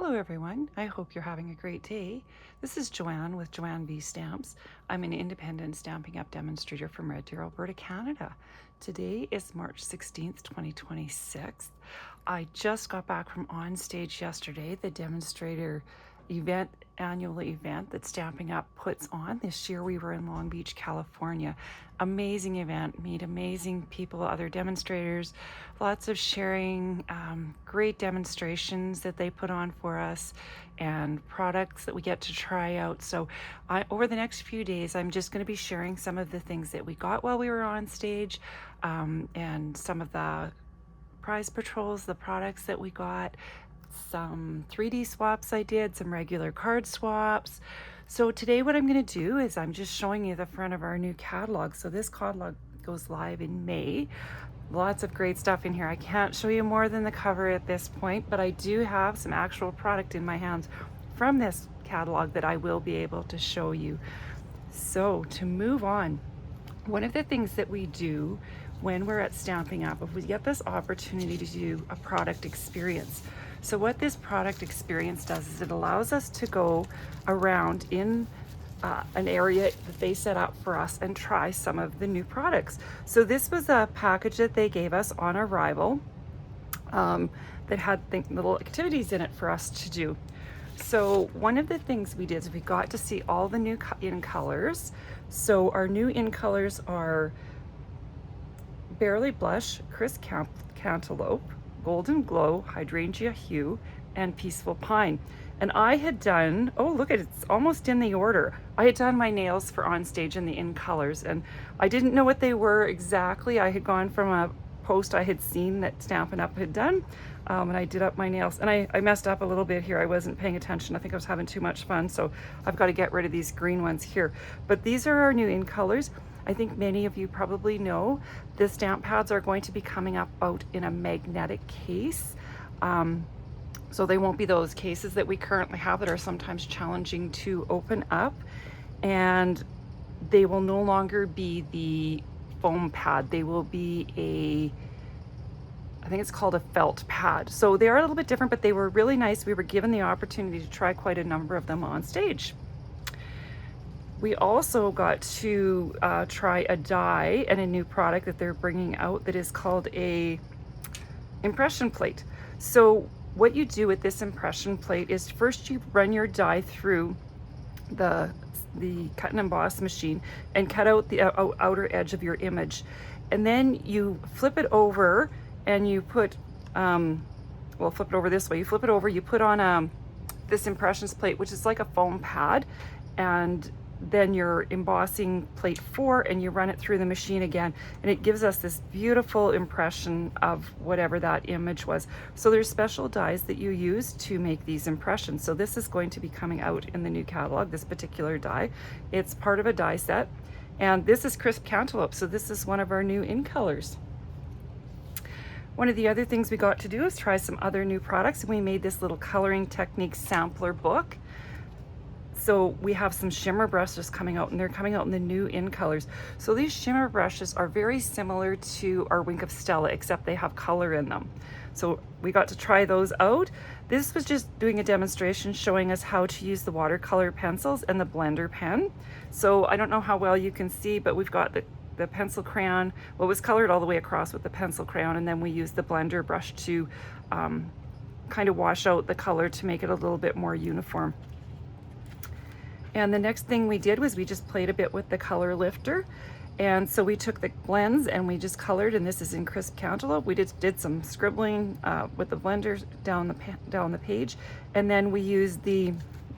Hello everyone, I hope you're having a great day. This is Joanne with Joanne B Stamps. I'm an independent Stampin' Up! Demonstrator from Red Deer, Alberta, Canada. Today is March 16th, 2026. I just got back from on stage yesterday, the demonstrator annual event that Stampin' Up! Puts on. This year we were in Long Beach, California. Amazing event, meet amazing people, other demonstrators, lots of sharing, great demonstrations that they put on for us and products that we get to try out. So over the next few days, I'm just going to be sharing some of the things that we got while we were on stage, and some of the prize patrols, the products that we got, some 3D swaps I did, some regular card swaps. So today what I'm going to do is I'm just showing you the front of our new catalog. So this catalog goes live in May. Lots of great stuff in here. I can't show you more than the cover at this point, but I do have some actual product in my hands from this catalog that I will be able to show you. So to move on, one of the things that we do when we're at Stampin' Up! If we get this opportunity to do a product experience. So what this product experience does is it allows us to go around in an area that they set up for us and try some of the new products. So this was a package that they gave us on arrival that had little activities in it for us to do. So one of the things we did is we got to see all the new in colors. So our new in colors are Barely Blush, Crisp Cantaloupe, Golden Glow, Hydrangea Hue, and Peaceful Pine. And I had done, oh look at it, it's almost in the order. I had done my nails for on stage in the in colors, and I didn't know what they were exactly. I had gone from a post I had seen that Stampin' Up! Had done, and I did up my nails. And I messed up a little bit here. I wasn't paying attention. I think I was having too much fun, so I've got to get rid of these green ones here. But these are our new in colors. I think many of you probably know the stamp pads are going to be coming out in a magnetic case. So they won't be those cases that we currently have that are sometimes challenging to open up. And they will no longer be the foam pad. They will be I think it's called a felt pad. So they are a little bit different, but they were really nice. We were given the opportunity to try quite a number of them on stage. We also got to try a die and a new product that they're bringing out that is called a impression plate. So what you do with this impression plate is first you run your die through the cut and emboss machine and cut out the outer edge of your image. And then you flip it over and you put, well, flip it over this way. You flip it over, you put on this impressions plate, which is like a foam pad, and then your embossing plate 4, and you run it through the machine again, and it gives us this beautiful impression of whatever that image was. So there's special dies that you use to make these impressions. So this is going to be coming out in the new catalog, this particular die. It's part of a die set, and this is Crisp Cantaloupe, so this is one of our new in colors. One of the other things we got to do is try some other new products, and we made this little coloring technique sampler book. So we have some shimmer brushes coming out, and they're coming out in the new in colors. So these shimmer brushes are very similar to our Wink of Stella, except they have color in them. So we got to try those out. This was just doing a demonstration showing us how to use the watercolor pencils and the blender pen. So I don't know how well you can see, but we've got the pencil crayon. Well, it was colored all the way across with the pencil crayon, and then we used the blender brush to kind of wash out the color to make it a little bit more uniform. And the next thing we did was we just played a bit with the color lifter. And so we took the blends and we just colored, and this is in Crisp Cantaloupe. We did some scribbling with the blender down the page, and then we used the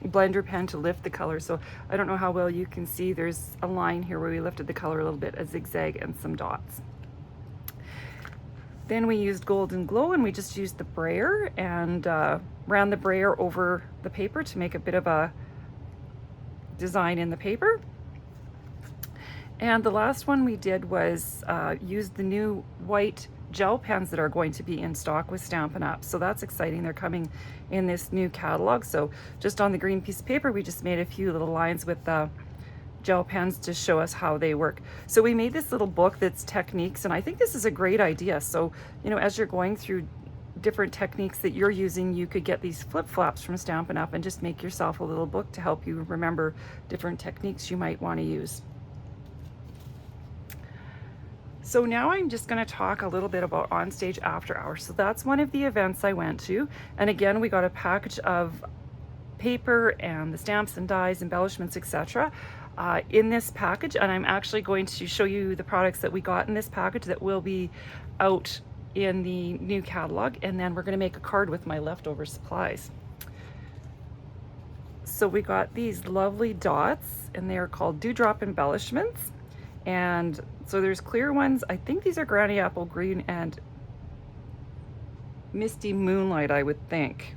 blender pen to lift the color. So I don't know how well you can see, there's a line here where we lifted the color a little bit, a zigzag and some dots. Then we used Golden Glow, and we just used the brayer and ran the brayer over the paper to make a bit of a design in the paper. And the last one we did was use the new white gel pens that are going to be in stock with Stampin' Up! So that's exciting. They're coming in this new catalog. So just on the green piece of paper, we just made a few little lines with the gel pens to show us how they work. So we made this little book that's techniques, and I think this is a great idea. So, you know, as you're going through different techniques that you're using, you could get these flip-flops from Stampin' Up! And just make yourself a little book to help you remember different techniques you might want to use. So now I'm just going to talk a little bit about Onstage After Hours. So that's one of the events I went to. And again, we got a package of paper and the stamps and dies, embellishments, etc. In this package. And I'm actually going to show you the products that we got in this package that will be out in the new catalog. And then we're going to make a card with my leftover supplies. So we got these lovely dots, and they are called Dewdrop Embellishments. And so there's clear ones. I think these are Granny Apple Green and Misty Moonlight, I would think.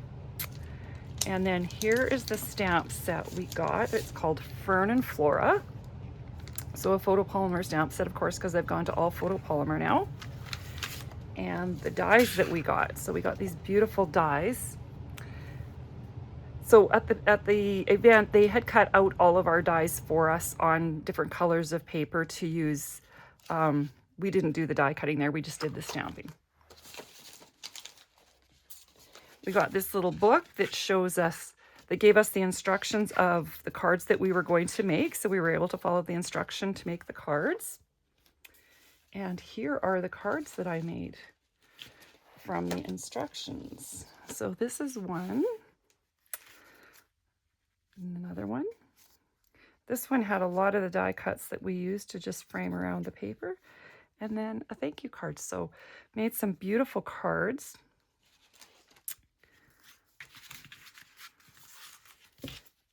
And then here is the stamp set we got. It's called Fern and Flora. So a photopolymer stamp set, of course, because I've gone to all photopolymer now. And the dies that we got. So we got these beautiful dies. So at the event, they had cut out all of our dies for us on different colors of paper to use. We didn't do the die cutting there, we just did the stamping. We got this little book that shows us, that gave us the instructions of the cards that we were going to make. So we were able to follow the instruction to make the cards. And here are the cards that I made from the instructions. So this is one. Another one. This one had a lot of the die cuts that we used to just frame around the paper. And then a thank you card. So made some beautiful cards.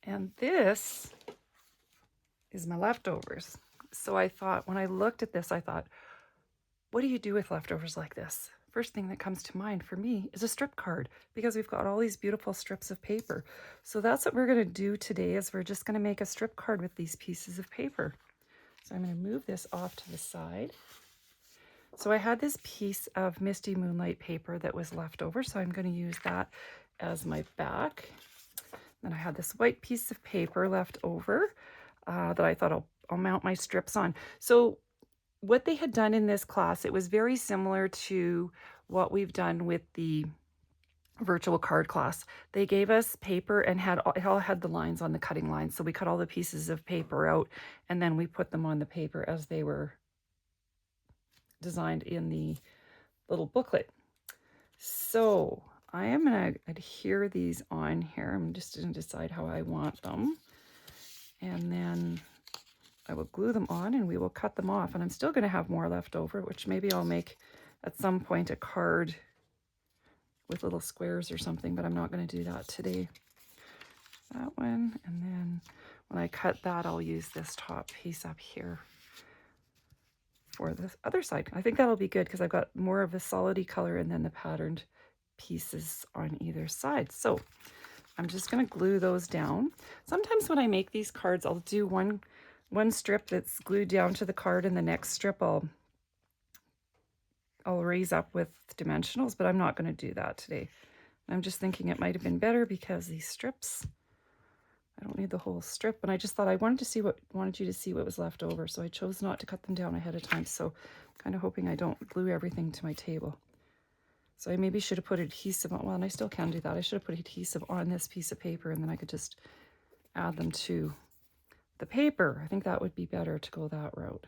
And this is my leftovers. So I thought, when I looked at this, I thought, what do you do with leftovers like this? First thing that comes to mind for me is a strip card, because we've got all these beautiful strips of paper. So that's what we're going to do today, is we're just going to make a strip card with these pieces of paper. So I'm going to move this off to the side. So I had this piece of Misty Moonlight paper that was left over, so I'm going to use that as my back. Then I had this white piece of paper left over that I thought I'll mount my strips on. So what they had done in this class, it was very similar to what we've done with the virtual card class. They gave us paper and it all had the lines on the cutting lines. So we cut all the pieces of paper out, and then we put them on the paper as they were designed in the little booklet. So I am going to adhere these on here. I'm just going to decide how I want them. And then I will glue them on and we will cut them off. And I'm still going to have more left over, which maybe I'll make at some point a card with little squares or something, but I'm not going to do that today. That one. And then when I cut that, I'll use this top piece up here for the other side. I think that'll be good because I've got more of a solidy color and then the patterned pieces on either side. So I'm just going to glue those down. Sometimes when I make these cards, I'll do one strip that's glued down to the card, and the next strip I'll raise up with dimensionals, but I'm not going to do that today. I'm just thinking it might have been better because these strips, I don't need the whole strip, and I just thought I wanted you to see what was left over, so I chose not to cut them down ahead of time. So I'm kind of hoping I don't glue everything to my table. So I maybe should have put adhesive on, well, and I still can do that. I should have put adhesive on this piece of paper, and then I could just add them to the paper. I think that would be better to go that route.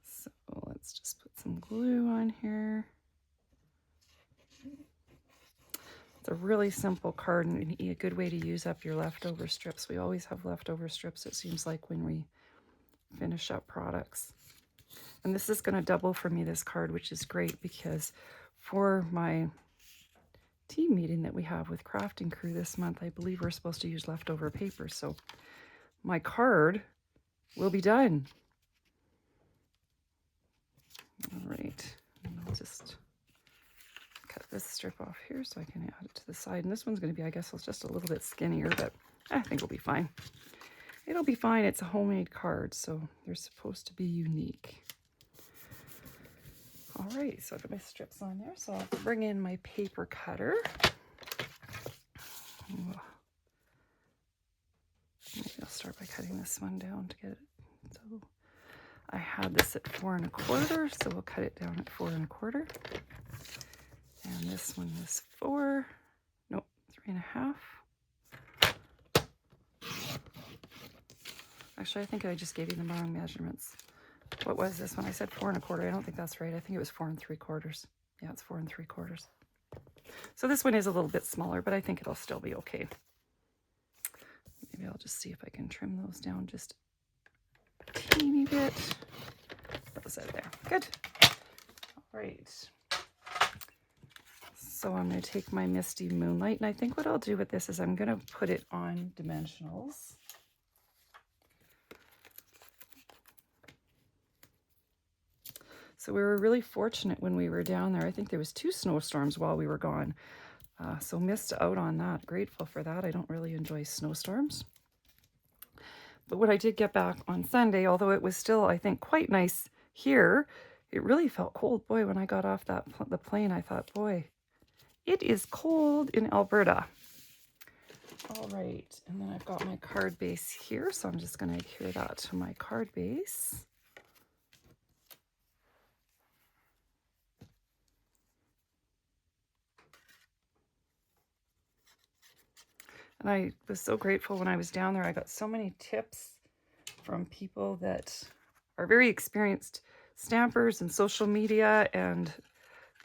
So let's just put some glue on here. It's a really simple card and a good way to use up your leftover strips. We always have leftover strips, it seems like, when we finish up products. And this is going to double for me, this card, which is great because for my team meeting that we have with Crafting Crew this month, I believe we're supposed to use leftover paper. So my card will be done. All right, and I'll just cut this strip off here so I can add it to the side. And this one's going to be, I guess, it's just a little bit skinnier, but I think it'll be fine. It'll be fine. It's a homemade card, so they're supposed to be unique. All right, so I've got my strips on there, so I'll bring in my paper cutter. Maybe I'll start by cutting this one down to get it. So I had this at 4 1/4, so we'll cut it down at 4 1/4. And this one was 4, nope, 3.5. Actually, I think I just gave you the wrong measurements. What was this one? I said 4 1/4. I don't think that's right. I think it was 4 3/4. Yeah, it's 4 3/4. So this one is a little bit smaller, but I think it'll still be okay. Maybe I'll just see if I can trim those down just a teeny bit. Those out there. Good. All right. So I'm going to take my Misty Moonlight, and I think what I'll do with this is I'm going to put it on dimensionals. So we were really fortunate when we were down there. I think there was 2 snowstorms while we were gone. So missed out on that. Grateful for that. I don't really enjoy snowstorms. But when I did get back on Sunday, although it was still, I think, quite nice here, it really felt cold. Boy, when I got off the plane, I thought, boy, it is cold in Alberta. All right, and then I've got my card base here, so I'm just going to adhere that to my card base. And I was so grateful when I was down there. I got so many tips from people that are very experienced stampers and social media, and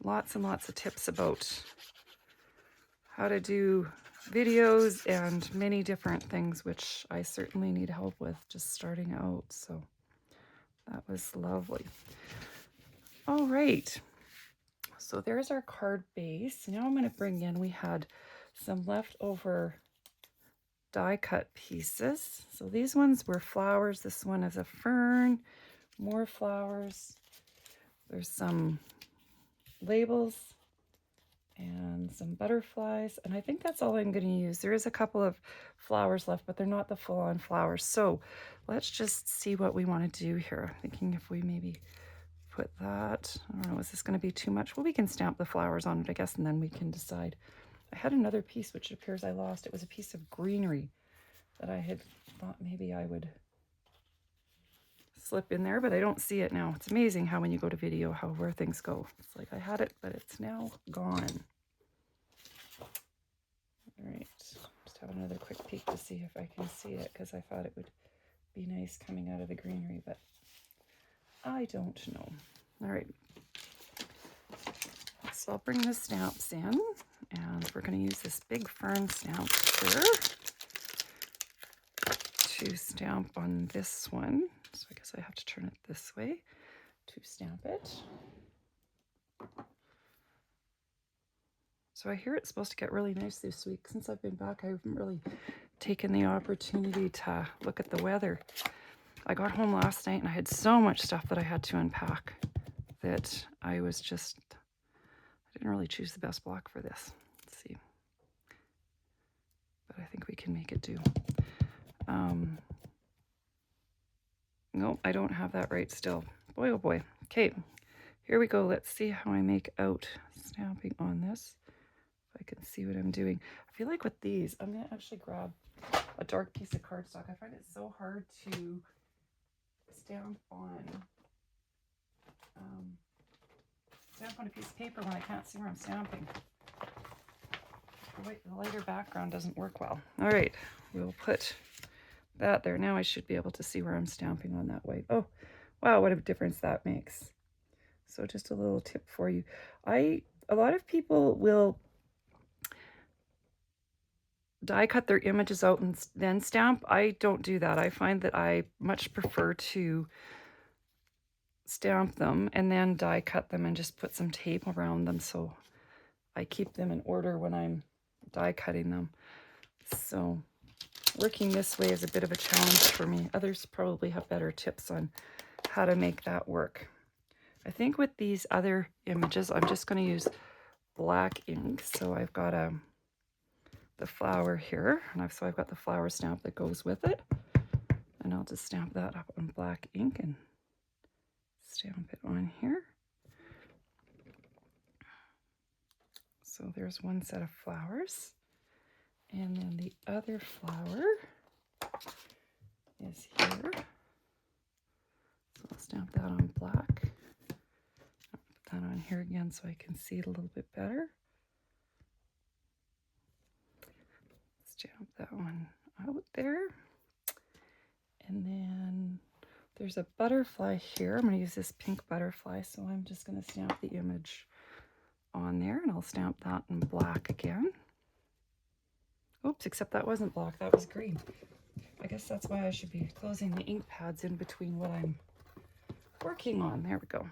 lots of tips about how to do videos and many different things, which I certainly need help with just starting out. So that was lovely. All right. So there's our card base. Now I'm going to bring in, we had some leftover die cut pieces. So these ones were flowers. This one is a fern, more flowers. There's some labels and some butterflies, and I think that's all I'm going to use. There is a couple of flowers left, but they're not the full-on flowers. So let's just see what we want to do here. I'm thinking if we maybe put that, I don't know, is this going to be too much? Well, we can stamp the flowers on it, I guess, and then we can decide. I had another piece which it appears I lost. It was a piece of greenery that I had thought maybe I would slip in there, but I don't see it now. It's amazing how when you go to video, where things go. It's like I had it, but it's now gone. All right, just have another quick peek to see if I can see it, because I thought it would be nice coming out of the greenery, but I don't know. All right, so I'll bring the stamps in, and we're going to use this big fern stamp here to stamp on this one. So I guess I have to turn it this way to stamp it. So I hear it's supposed to get really nice this week. Since I've been back, I haven't really taken the opportunity to look at the weather. I got home last night and I had so much stuff that I had to unpack that I didn't really choose the best block for this. Let's see. But I think we can make it do. Nope, I don't have that right still. Boy, oh boy. Okay, here we go. Let's see how I make out stamping on this. If I can see what I'm doing. I feel like with these, I'm going to actually grab a dark piece of cardstock. I find it so hard to stamp on a piece of paper when I can't see where I'm stamping. The lighter background doesn't work well. All right, we'll put that there. Now I should be able to see where I'm stamping on that white. Oh, wow, what a difference that makes. So just a little tip for you. A lot of people will die cut their images out and then stamp. I don't do that. I find that I much prefer to stamp them and then die cut them and just put some tape around them so I keep them in order when I'm die cutting them. So working this way is a bit of a challenge for me. Others probably have better tips on how to make that work. I think with these other images, I'm just going to use black ink. So I've got the flower here, and I've got the flower stamp that goes with it. And I'll just stamp that up on black ink and stamp it on here. So there's one set of flowers. And then the other flower is here. So I'll stamp that on black. Put that on here again so I can see it a little bit better. Stamp that one out there. And then there's a butterfly here. I'm going to use this pink butterfly, so I'm just going to stamp the image on there, and I'll stamp that in black again. Oops, except that wasn't black, that was green. I guess that's why I should be closing the ink pads in between what I'm working on. There we go.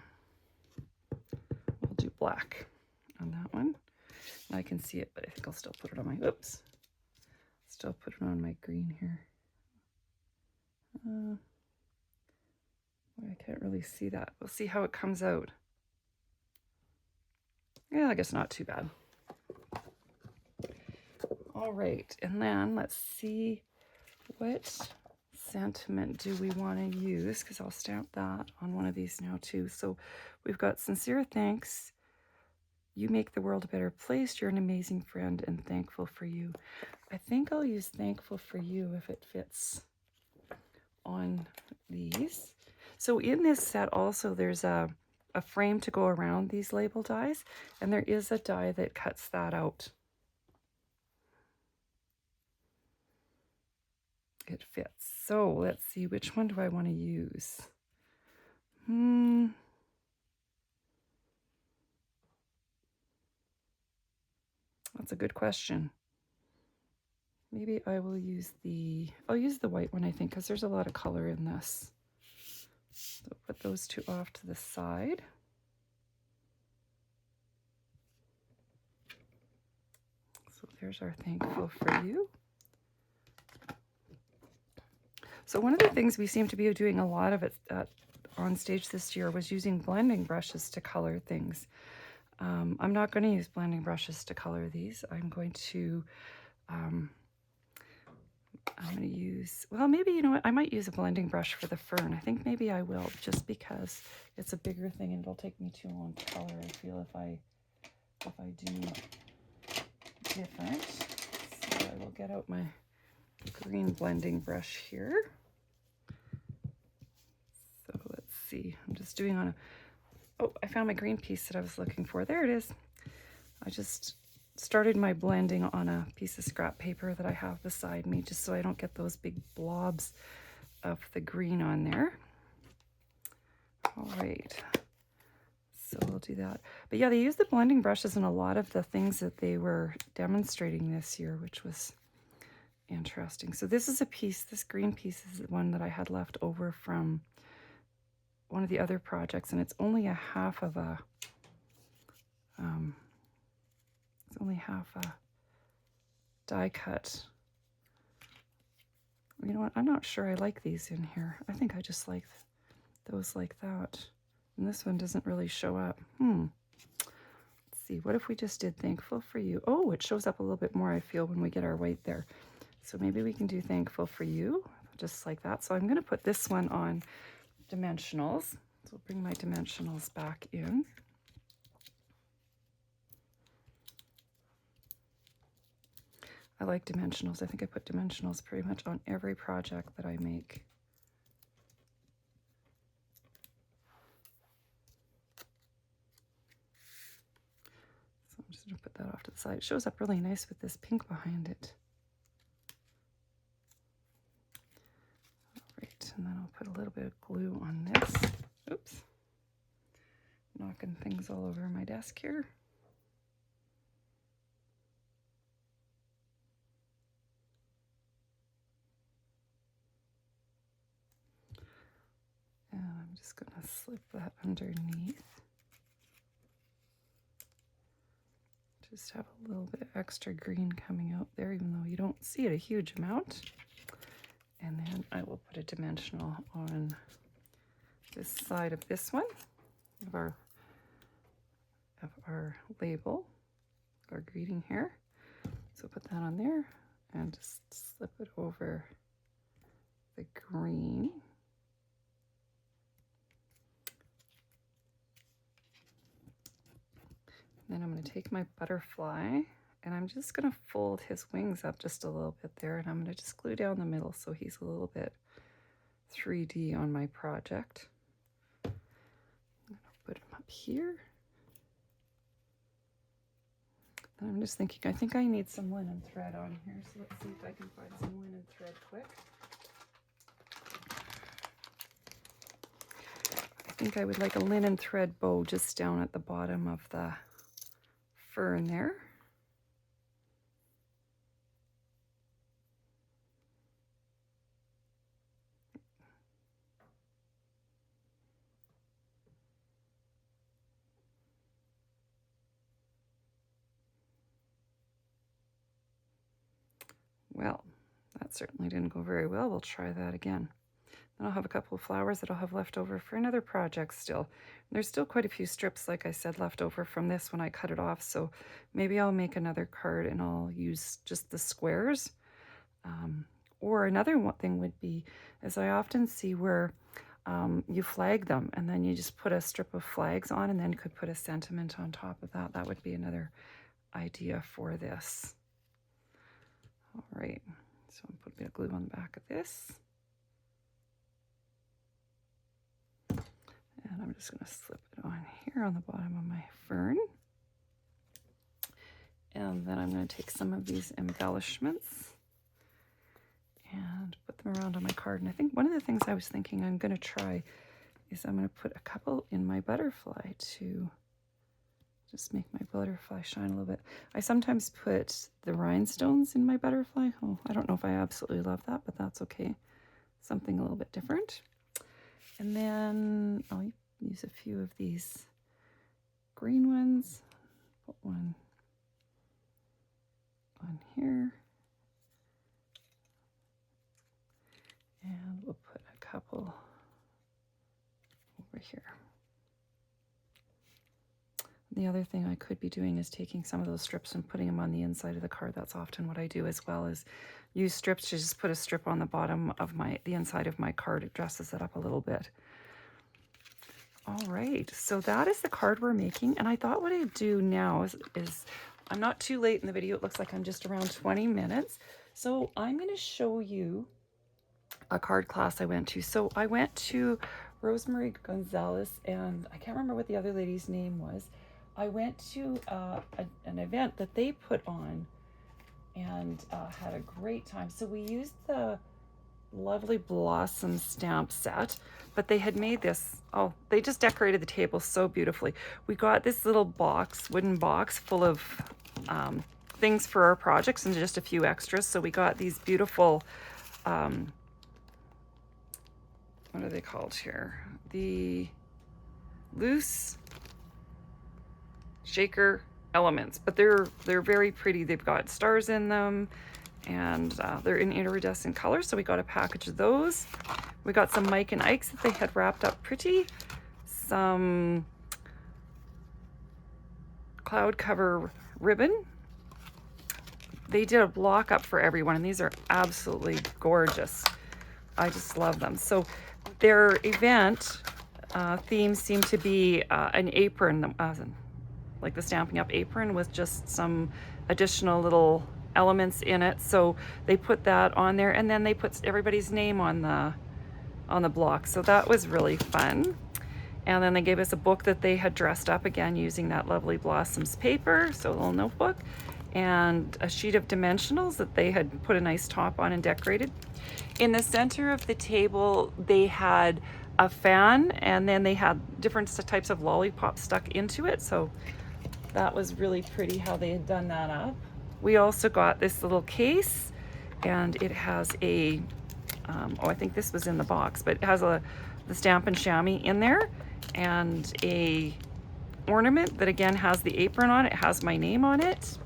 We'll do black on that one. I can see it, but I think I'll still put it on my, oops. Still put it on my green here. I can't really see that. We'll see how it comes out. Yeah, I guess not too bad. All right, and then let's see, what sentiment do we want to use? Because I'll stamp that on one of these now too. So we've got sincere thanks. You make the world a better place. You're an amazing friend and thankful for you. I think I'll use thankful for you if it fits on these. So in this set also there's a frame to go around these label dies, and there is a die that cuts that out. It fits. So let's see, which one do I want to use? That's a good question. Maybe I will use I'll use the white one, I think, because there's a lot of color in this. So put those two off to the side. So there's our thankful for you. So one of the things we seem to be doing a lot of it on stage this year was using blending brushes to color things. I'm not going to use blending brushes to color these. I'm going to use, well, maybe, you know what, I might use a blending brush for the fern. I think maybe I will, just because it's a bigger thing and it'll take me too long to color. I feel if I do different. So I will get out my green blending brush here. So let's see, I'm just doing on a, oh, I found my green piece that I was looking for. There it is. I just started my blending on a piece of scrap paper that I have beside me, just so I don't get those big blobs of the green on there. All right, so we'll do that. But yeah, they used the blending brushes in a lot of the things that they were demonstrating this year, which was interesting. So this is a piece, this green piece is the one that I had left over from one of the other projects, and it's only a half of a, it's only half a die cut. You know what, I'm not sure I like these in here. I think I just like those like that. And this one doesn't really show up. Let's see, what if we just did thankful for you? Oh, it shows up a little bit more, I feel, when we get our white there. So maybe we can do thankful for you, just like that. So I'm going to put this one on dimensionals. So I'll bring my dimensionals back in. I like dimensionals. I think I put dimensionals pretty much on every project that I make. So I'm just going to put that off to the side. It shows up really nice with this pink behind it. And then I'll put a little bit of glue on this. Oops. Knocking things all over my desk here. And I'm just going to slip that underneath. Just have a little bit extra green coming out there, even though you don't see it a huge amount. And then I will put a dimensional on this side of this one, of our label, our greeting here. So put that on there and just slip it over the green. Then I'm going to take my butterfly and I'm just going to fold his wings up just a little bit there, and I'm going to just glue down the middle so he's a little bit 3D on my project. I'm going to put him up here. I'm just thinking, I think I need some linen thread on here, so let's see if I can find some linen thread quick. I think I would like a linen thread bow just down at the bottom of the fern there. Well, that certainly didn't go very well. We'll try that again. Then I'll have a couple of flowers that I'll have left over for another project still. There's still quite a few strips, like I said, left over from this when I cut it off, so maybe I'll make another card and I'll use just the squares. Or another one thing would be, as I often see where you flag them and then you just put a strip of flags on and then you could put a sentiment on top of that. That would be another idea for this. All right, so I'm putting a bit of glue on the back of this. And I'm just going to slip it on here on the bottom of my fern. And then I'm going to take some of these embellishments and put them around on my card. And I think one of the things I was thinking I'm going to try is I'm going to put a couple in my butterfly to just make my butterfly shine a little bit. I sometimes put the rhinestones in my butterfly. Oh, I don't know if I absolutely love that, but that's okay. Something a little bit different. And then I'll use a few of these green ones. Put one on here. And we'll put a couple over here. The other thing I could be doing is taking some of those strips and putting them on the inside of the card. That's often what I do, as well as use strips to just put a strip on the bottom of the inside of my card. It dresses it up a little bit. All right, so that is the card we're making. And I thought what I'd do now is I'm not too late in the video. It looks like I'm just around 20 minutes. So I'm going to show you a card class I went to. So I went to Rosemary Gonzalez, and I can't remember what the other lady's name was. I went to an event that they put on and had a great time. So we used the lovely blossom stamp set, but they had made this, oh, they just decorated the table so beautifully. We got this little box, wooden box full of things for our projects and just a few extras. So we got these beautiful, what are they called here? The loose shaker elements, but they're very pretty. They've got stars in them, and they're in iridescent colors, so we got a package of those. We got some Mike and Ike's that they had wrapped up pretty, some cloud cover ribbon. They did a block up for everyone, and these are absolutely gorgeous. I just love them. So their event theme seemed to be an apron, like the Stamping Up apron with just some additional little elements in it. So they put that on there, and then they put everybody's name on the block. So that was really fun. And then they gave us a book that they had dressed up again using that lovely Blossoms paper, so a little notebook, and a sheet of dimensionals that they had put a nice top on and decorated. In the center of the table, they had a fan, and then they had different types of lollipops stuck into it. So that was really pretty how they had done that up. We also got this little case, and it has a, I think this was in the box, but it has the Stamp and Chamois in there, and a ornament that again has the apron on it. It has my name on it.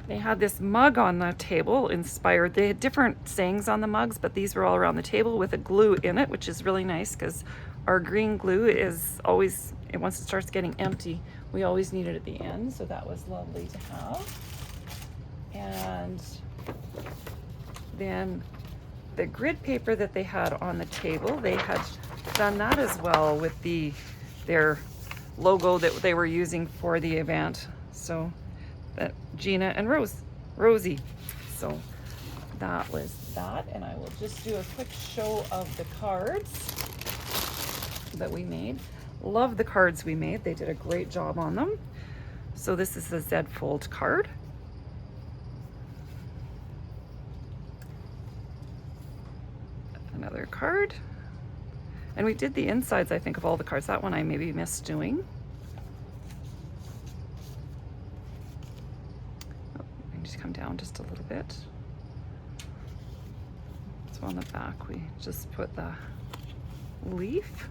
They had this mug on the table inspired. They had different sayings on the mugs, but these were all around the table with a glue in it, which is really nice because our green glue is always, once it starts getting empty, we always need it at the end. So that was lovely to have. And then the grid paper that they had on the table, they had done that as well with their logo that they were using for the event. So that Gina and Rosie. So that was that, and I will just do a quick show of the cards that we made. Love the cards we made. They did a great job on them. So this is the Z Fold card. Another card. And we did the insides, I think, of all the cards. That one I maybe missed doing. Oh, I need to come down just a little bit. So on the back, we just put the leaf.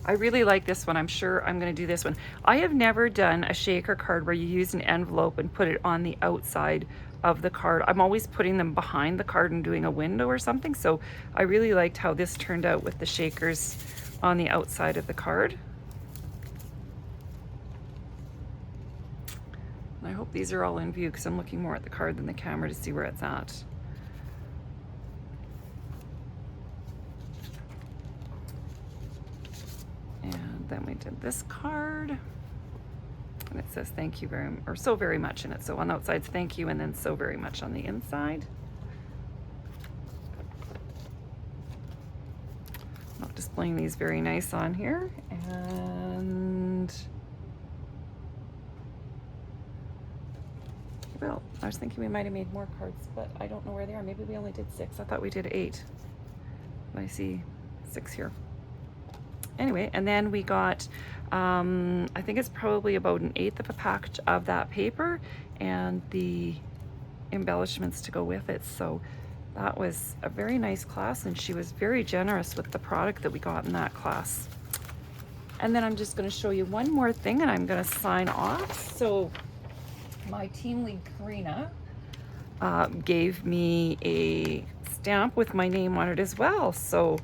I really like this one. I'm sure I'm going to do this one. I have never done a shaker card where you use an envelope and put it on the outside of the card. I'm always putting them behind the card and doing a window or something. So I really liked how this turned out with the shakers on the outside of the card. And I hope these are all in view because I'm looking more at the card than the camera to see where it's at. And then we did this card. And it says thank you very, or so very much in it. So on the outside's thank you, and then so very much on the inside. Not displaying these very nice on here. And well, I was thinking we might have made more cards, but I don't know where they are. Maybe we only did 6. I thought we did 8. I see 6 here. Anyway, and then we got, I think it's probably about 1/8 of a package of that paper and the embellishments to go with it. So that was a very nice class, and she was very generous with the product that we got in that class. And then I'm just going to show you one more thing, and I'm going to sign off. So my team lead, Karina, gave me a stamp with my name on it as well. So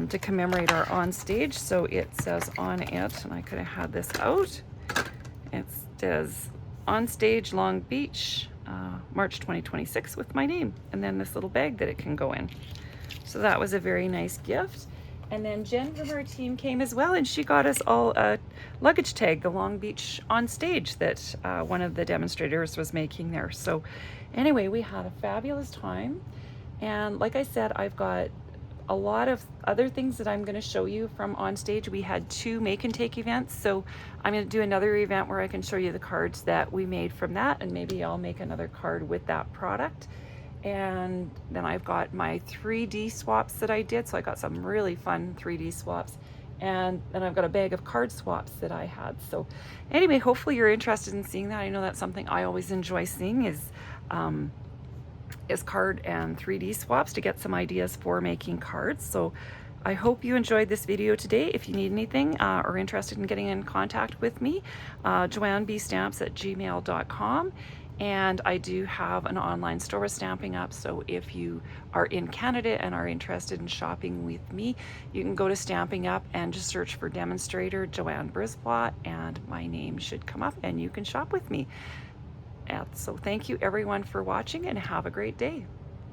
to commemorate our on stage. So it says on it, and I could have had this out. It says on stage Long Beach, March 2026 with my name, and then this little bag that it can go in. So that was a very nice gift. And then Jen from our team came as well, and she got us all a luggage tag, the Long Beach on stage that one of the demonstrators was making there. So anyway, we had a fabulous time. And like I said, I've got a lot of other things that I'm going to show you from on stage. We had 2 make and take events, so I'm going to do another event where I can show you the cards that we made from that, and maybe I'll make another card with that product. And then I've got my 3D swaps that I did, so I got some really fun 3D swaps, and then I've got a bag of card swaps that I had. So anyway, hopefully you're interested in seeing that. I know that's something I always enjoy seeing, is card and 3D swaps to get some ideas for making cards. So I hope you enjoyed this video today. If you need anything or interested in getting in contact with me, joannebstamps@gmail.com. And I do have an online store with Stamping Up, so if you are in Canada and are interested in shopping with me, you can go to Stamping Up and just search for demonstrator Joanne Brisbois, and my name should come up and you can shop with me. So thank you everyone for watching, and have a great day.